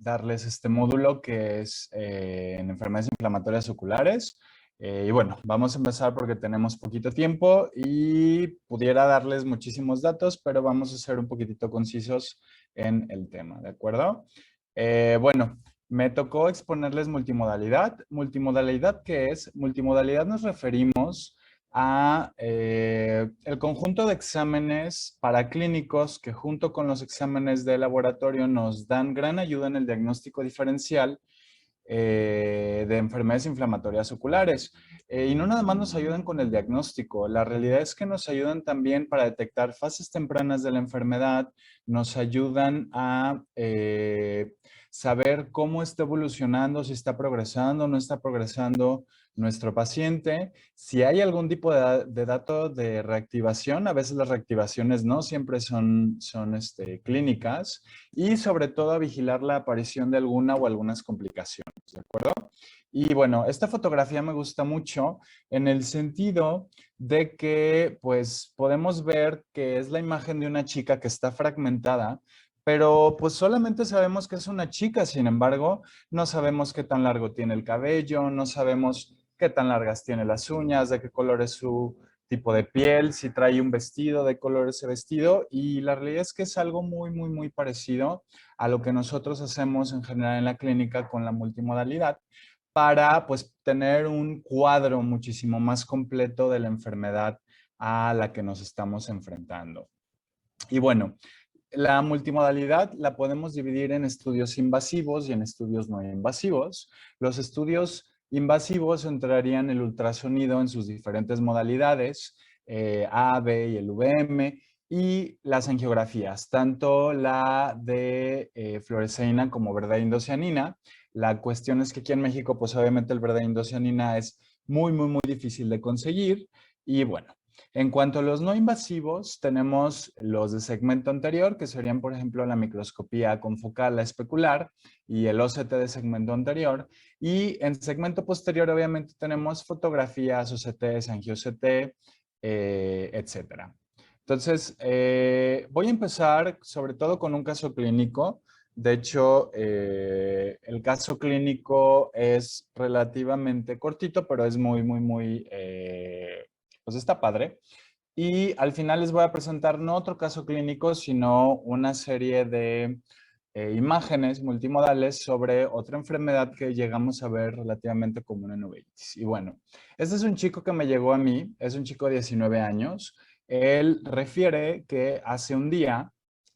darles este módulo que es en enfermedades inflamatorias oculares. Y bueno, vamos a empezar porque tenemos poquito tiempo y pudiera darles muchísimos datos, pero vamos a ser un poquitito concisos en el tema, ¿de acuerdo? Bueno, me tocó exponerles multimodalidad. ¿Multimodalidad qué es? Multimodalidad nos referimos a el conjunto de exámenes paraclínicos que junto con los exámenes de laboratorio nos dan gran ayuda en el diagnóstico diferencial de enfermedades inflamatorias oculares. Y no nada más nos ayudan con el diagnóstico, la realidad es que nos ayudan también para detectar fases tempranas de la enfermedad, nos ayudan a saber cómo está evolucionando, si está progresando o no está progresando nuestro paciente. Si hay algún tipo de dato de reactivación, a veces las reactivaciones no siempre son clínicas, y sobre todo a vigilar la aparición de alguna o algunas complicaciones, ¿de acuerdo? Y bueno, esta fotografía me gusta mucho en el sentido de que pues podemos ver que es la imagen de una chica que está fragmentada, pero pues solamente sabemos que es una chica, sin embargo, no sabemos qué tan largo tiene el cabello, no sabemos qué tan largas tiene las uñas, de qué color es su tipo de piel, si trae un vestido, de color ese vestido, y la realidad es que es algo muy parecido a lo que nosotros hacemos en general en la clínica con la multimodalidad para pues tener un cuadro muchísimo más completo de la enfermedad a la que nos estamos enfrentando. Y bueno, la multimodalidad la podemos dividir en estudios invasivos y en estudios no invasivos. Los estudios invasivos entrarían el ultrasonido en sus diferentes modalidades, A, B y el VM, y las angiografías, tanto la de fluoresceína como verdad indocianina. La cuestión es que aquí en México, pues obviamente el verdad indocianina es muy difícil de conseguir. Y bueno, en cuanto a los no invasivos, tenemos los de segmento anterior, que serían, por ejemplo, la microscopía confocal a especular y el OCT de segmento anterior. Y en segmento posterior, obviamente, tenemos fotografías, OCTs, angio-OCT, etcétera. Entonces, voy a empezar sobre todo con un caso clínico. De hecho, el caso clínico es relativamente cortito, pero es muy pues está padre. Y al final les voy a presentar no otro caso clínico, sino una serie de imágenes multimodales sobre otra enfermedad que llegamos a ver relativamente común en uveitis. Y bueno, este es un chico que me llegó a mí, es un chico de 19 años. Él refiere que hace un día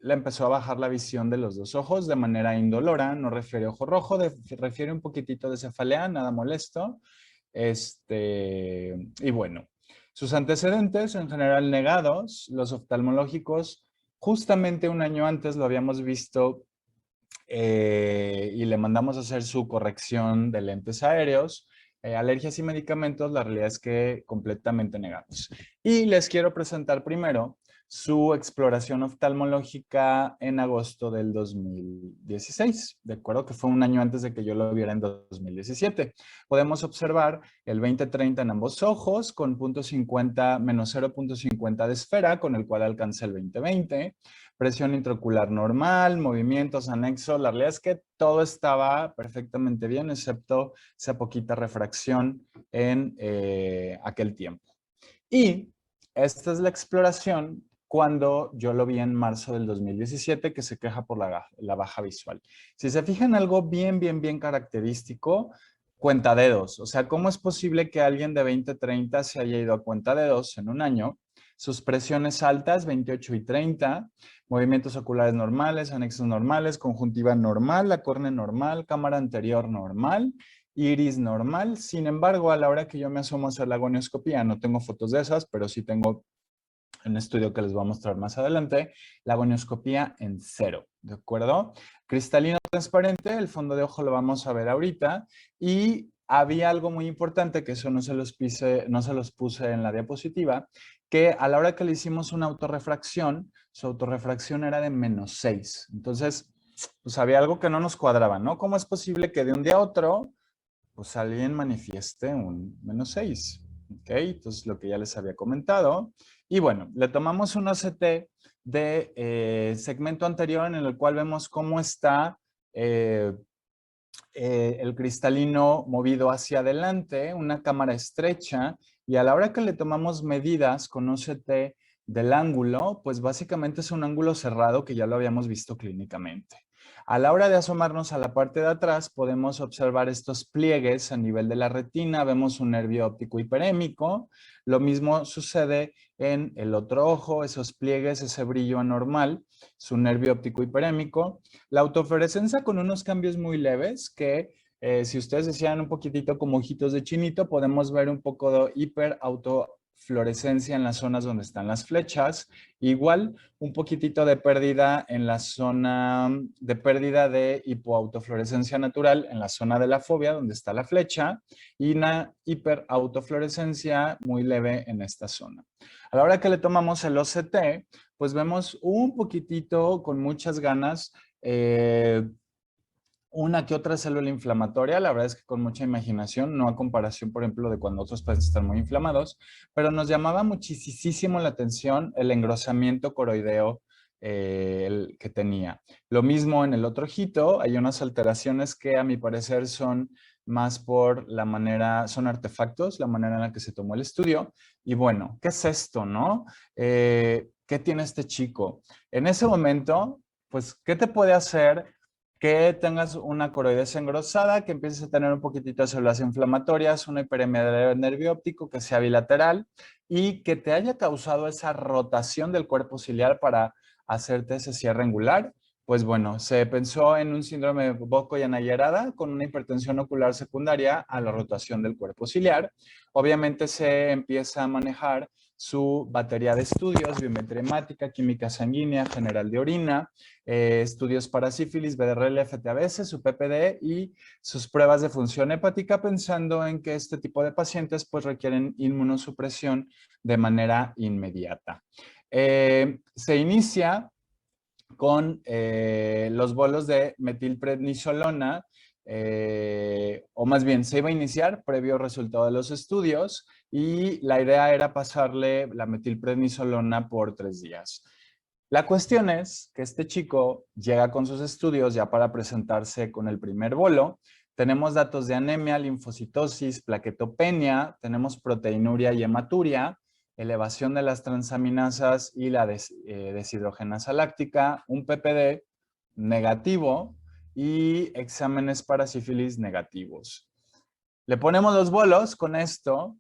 le empezó a bajar la visión de los dos ojos de manera indolora, no refiere ojo rojo, refiere un poquitito de cefalea, nada molesto. Y bueno, sus antecedentes en general negados, los oftalmológicos, justamente un año antes lo habíamos visto y le mandamos a hacer su corrección de lentes aéreos. Alergias y medicamentos, la realidad es que completamente negados. Y les quiero presentar primero su exploración oftalmológica en agosto del 2016, de acuerdo que fue un año antes de que yo lo viera en 2017. Podemos observar el 20/30 en ambos ojos con .50 menos 0.50 de esfera, con el cual alcanza el 20/20. Presión intraocular normal, movimientos anexos. La realidad es que todo estaba perfectamente bien, excepto esa poquita refracción en aquel tiempo. Y esta es la exploración cuando yo lo vi en marzo del 2017, que se queja por la baja visual. Si se fijan, algo bien característico, cuentadedos. O sea, ¿cómo es posible que alguien de 20/30 se haya ido a cuentadedos en un año? Sus presiones altas, 28 y 30, movimientos oculares normales, anexos normales, conjuntiva normal, la córnea normal, cámara anterior normal, iris normal. Sin embargo, a la hora que yo me asomo a hacer la gonioscopía, no tengo fotos de esas, pero sí tengo un estudio que les voy a mostrar más adelante, la gonioscopía en 0, ¿de acuerdo? Cristalino transparente, el fondo de ojo lo vamos a ver ahorita, y había algo muy importante, que eso no se los puse en la diapositiva, que a la hora que le hicimos una autorrefracción, su autorrefracción era de -6. Entonces, pues había algo que no nos cuadraba, ¿no? ¿Cómo es posible que de un día a otro pues alguien manifieste un -6? ¿Ok? Entonces, lo que ya les había comentado. Y bueno, le tomamos un OCT de segmento anterior en el cual vemos cómo está el cristalino movido hacia adelante, una cámara estrecha, y a la hora que le tomamos medidas con OCT del ángulo, pues básicamente es un ángulo cerrado que ya lo habíamos visto clínicamente. A la hora de asomarnos a la parte de atrás, podemos observar estos pliegues a nivel de la retina, vemos un nervio óptico hiperémico, lo mismo sucede en el otro ojo, esos pliegues, ese brillo anormal, es un nervio óptico hiperémico. La autofluorescencia con unos cambios muy leves que si ustedes decían un poquitito como ojitos de chinito, podemos ver un poco de hiperautofluorescencia en las zonas donde están las flechas. Igual, un poquitito de pérdida en la zona de pérdida de hipoautofluorescencia natural en la zona de la fobia, donde está la flecha, y una hiperautofluorescencia muy leve en esta zona. A la hora que le tomamos el OCT, pues vemos un poquitito con muchas ganas una que otra célula inflamatoria, la verdad es que con mucha imaginación, no a comparación, por ejemplo, de cuando otros pacientes están muy inflamados, pero nos llamaba muchísimo la atención el engrosamiento coroideo que tenía. Lo mismo en el otro ojito, hay unas alteraciones que a mi parecer son más por la manera, son artefactos, la manera en la que se tomó el estudio. Y bueno, ¿qué es esto, no? ¿Qué tiene este chico? En ese momento, pues, ¿qué te puede hacer que tengas una coroides engrosada, que empieces a tener un poquitito de células inflamatorias, una hiperemia del nervio óptico que sea bilateral y que te haya causado esa rotación del cuerpo ciliar para hacerte ese cierre angular? Pues bueno, se pensó en un síndrome de Boco y Anayerada con una hipertensión ocular secundaria a la rotación del cuerpo ciliar. Obviamente se empieza a manejar su batería de estudios, biometría hemática, química sanguínea, general de orina, estudios para sífilis, BDRL, FTABS, su PPD y sus pruebas de función hepática, pensando en que este tipo de pacientes pues requieren inmunosupresión de manera inmediata. Se inicia con los bolos de metilprednisolona, o más bien se iba a iniciar previo resultado de los estudios y la idea era pasarle la metilprednisolona por 3 días. La cuestión es que este chico llega con sus estudios ya para presentarse con el primer bolo. Tenemos datos de anemia, linfocitosis, plaquetopenia, tenemos proteinuria y hematuria, elevación de las transaminasas y la deshidrogenasa láctica, un PPD negativo y exámenes para sífilis negativos. Le ponemos los bolos con esto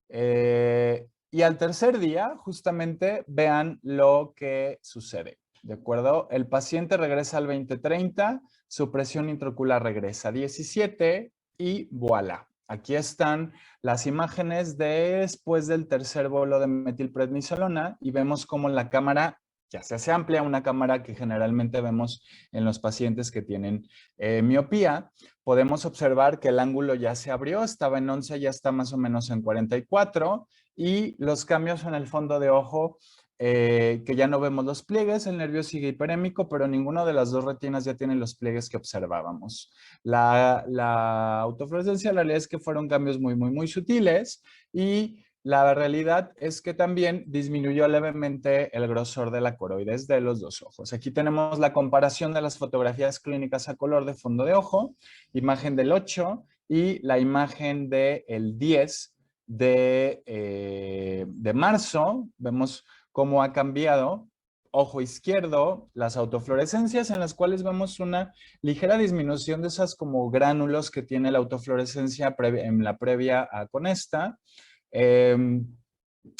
y al tercer día, justamente, vean lo que sucede. ¿De acuerdo? El paciente regresa al 20-30, su presión intraocular regresa a 17 y voilà. Aquí están las imágenes después del tercer bolo de metilprednisolona y vemos cómo la cámara ya se hace amplia, una cámara que generalmente vemos en los pacientes que tienen miopía. Podemos observar que el ángulo ya se abrió, estaba en 11, ya está más o menos en 44 y los cambios en el fondo de ojo, que ya no vemos los pliegues, el nervio sigue hiperémico, pero ninguna de las dos retinas ya tiene los pliegues que observábamos. La autofluorescencia, la realidad es que fueron cambios muy sutiles y la realidad es que también disminuyó levemente el grosor de la coroides de los dos ojos. Aquí tenemos la comparación de las fotografías clínicas a color de fondo de ojo, imagen del 8 y la imagen del 10 de marzo. Vemos cómo ha cambiado ojo izquierdo, las autofluorescencias en las cuales vemos una ligera disminución de esas como gránulos que tiene la autofluorescencia en la previa con esta.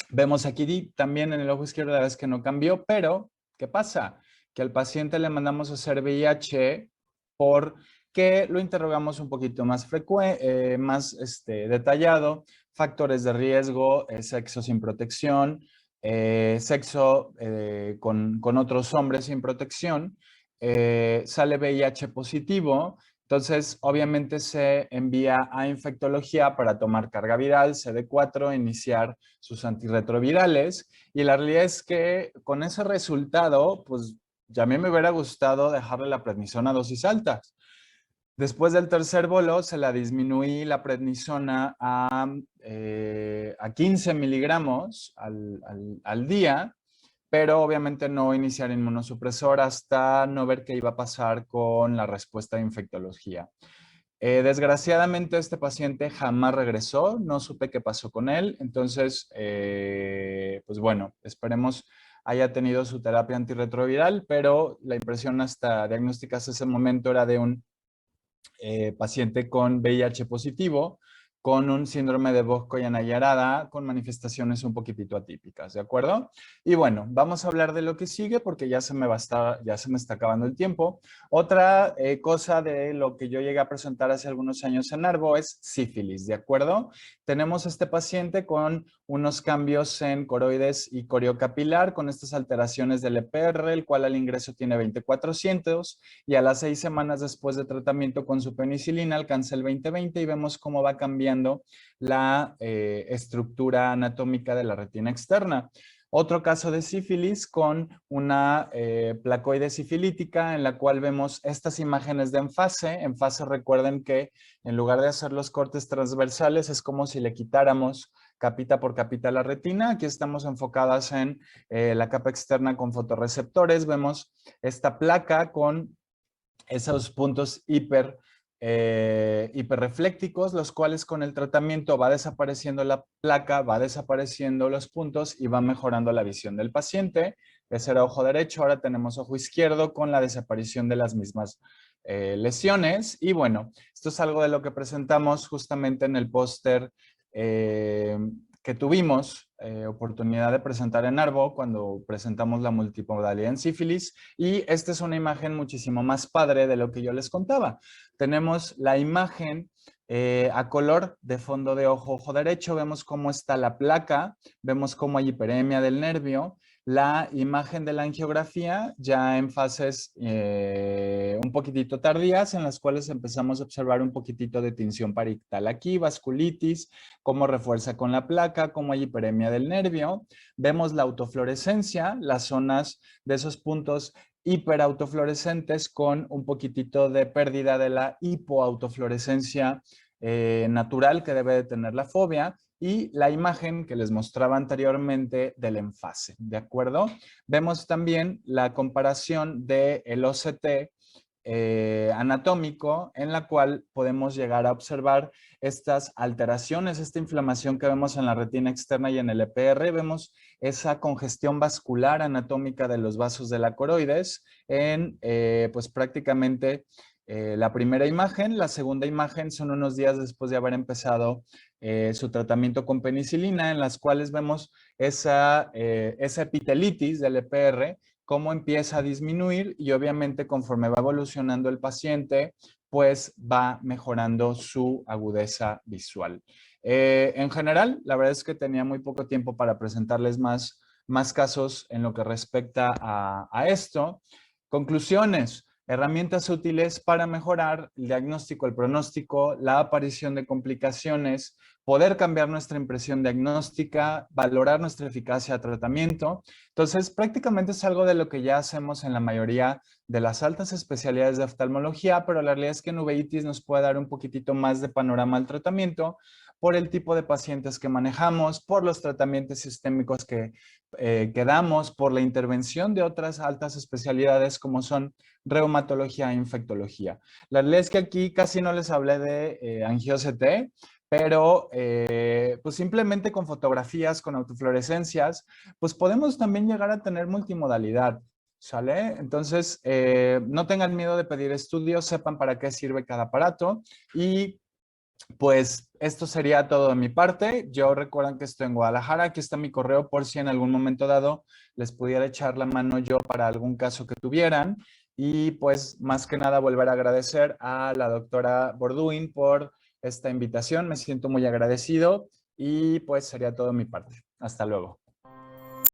Vemos aquí también en el ojo izquierdo la vez que no cambió, pero ¿qué pasa? Que al paciente le mandamos a hacer VIH porque lo interrogamos un poquito más más detallado, factores de riesgo, sexo sin protección, sexo con otros hombres sin protección, sale VIH positivo. Entonces, obviamente se envía a infectología para tomar carga viral, CD4, iniciar sus antirretrovirales. Y la realidad es que con ese resultado, pues ya a mí me hubiera gustado dejarle la prednisona a dosis altas. Después del tercer bolo, se la disminuí la prednisona a 15 miligramos al día. pero obviamente no iniciar inmunosupresor hasta no ver qué iba a pasar con la respuesta de infectología. Desgraciadamente este paciente jamás regresó, no supe qué pasó con él, entonces, pues bueno, esperemos haya tenido su terapia antirretroviral, pero la impresión hasta diagnóstica hasta ese momento era de un paciente con VIH positivo, con un síndrome de Vogt-Koyanayarada, con manifestaciones un poquitito atípicas, ¿de acuerdo? Y bueno, vamos a hablar de lo que sigue porque ya se me está acabando el tiempo. Otra cosa de lo que yo llegué a presentar hace algunos años en ARVO es sífilis, ¿de acuerdo? Tenemos este paciente con unos cambios en coroides y coriocapilar, con estas alteraciones del EPR, el cual al ingreso tiene 2400 y a las 6 semanas después de tratamiento con su penicilina alcanza el 20/20 y vemos cómo va cambiando la estructura anatómica de la retina externa. Otro caso de sífilis con una placoide sifilítica en la cual vemos estas imágenes de enfase. Enfase, recuerden que en lugar de hacer los cortes transversales es como si le quitáramos capita por capita la retina. Aquí estamos enfocadas en la capa externa con fotorreceptores. Vemos esta placa con esos puntos hiperreflécticos, los cuales con el tratamiento va desapareciendo la placa, va desapareciendo los puntos y va mejorando la visión del paciente. Ese era ojo derecho, ahora tenemos ojo izquierdo con la desaparición de las mismas lesiones. Y bueno, esto es algo de lo que presentamos justamente en el póster que tuvimos oportunidad de presentar en ARVO cuando presentamos la multimodalidad en sífilis, y esta es una imagen muchísimo más padre de lo que yo les contaba. Tenemos la imagen a color de fondo de ojo derecho, vemos cómo está la placa, vemos cómo hay hiperemia del nervio, la imagen de la angiografía ya en fases un poquitito tardías en las cuales empezamos a observar un poquitito de tinción parietal aquí, vasculitis, cómo refuerza con la placa, cómo hay hiperemia del nervio. Vemos la autofluorescencia, las zonas de esos puntos hiperautofluorescentes con un poquitito de pérdida de la hipoautofluorescencia natural que debe de tener la fobia, y la imagen que les mostraba anteriormente del enfase, ¿de acuerdo? Vemos también la comparación del OCT anatómico en la cual podemos llegar a observar estas alteraciones, esta inflamación que vemos en la retina externa y en el EPR. Vemos esa congestión vascular anatómica de los vasos de la coroides en pues prácticamente la primera imagen. La segunda imagen son unos días después de haber empezado su tratamiento con penicilina, en las cuales vemos esa epitelitis del EPR, cómo empieza a disminuir y obviamente conforme va evolucionando el paciente, pues va mejorando su agudeza visual. En general, la verdad es que tenía muy poco tiempo para presentarles más casos en lo que respecta a esto. Conclusiones. Herramientas útiles para mejorar el diagnóstico, el pronóstico, la aparición de complicaciones, poder cambiar nuestra impresión diagnóstica, valorar nuestra eficacia de tratamiento. Entonces, prácticamente es algo de lo que ya hacemos en la mayoría de las altas especialidades de oftalmología, pero la realidad es que en uveitis nos puede dar un poquitito más de panorama al tratamiento por el tipo de pacientes que manejamos, por los tratamientos sistémicos que damos, por la intervención de otras altas especialidades como son reumatología e infectología. La realidad es que aquí casi no les hablé de angio-CT, pero pues simplemente con fotografías, con autofluorescencias, pues podemos también llegar a tener multimodalidad, ¿sale? Entonces, no tengan miedo de pedir estudios, sepan para qué sirve cada aparato, y pues esto sería todo de mi parte. Yo recuerden que estoy en Guadalajara, aquí está mi correo por si en algún momento dado les pudiera echar la mano yo para algún caso que tuvieran. Y pues más que nada volver a agradecer a la doctora Borduin por esta invitación. Me siento muy agradecido y pues sería todo de mi parte. Hasta luego.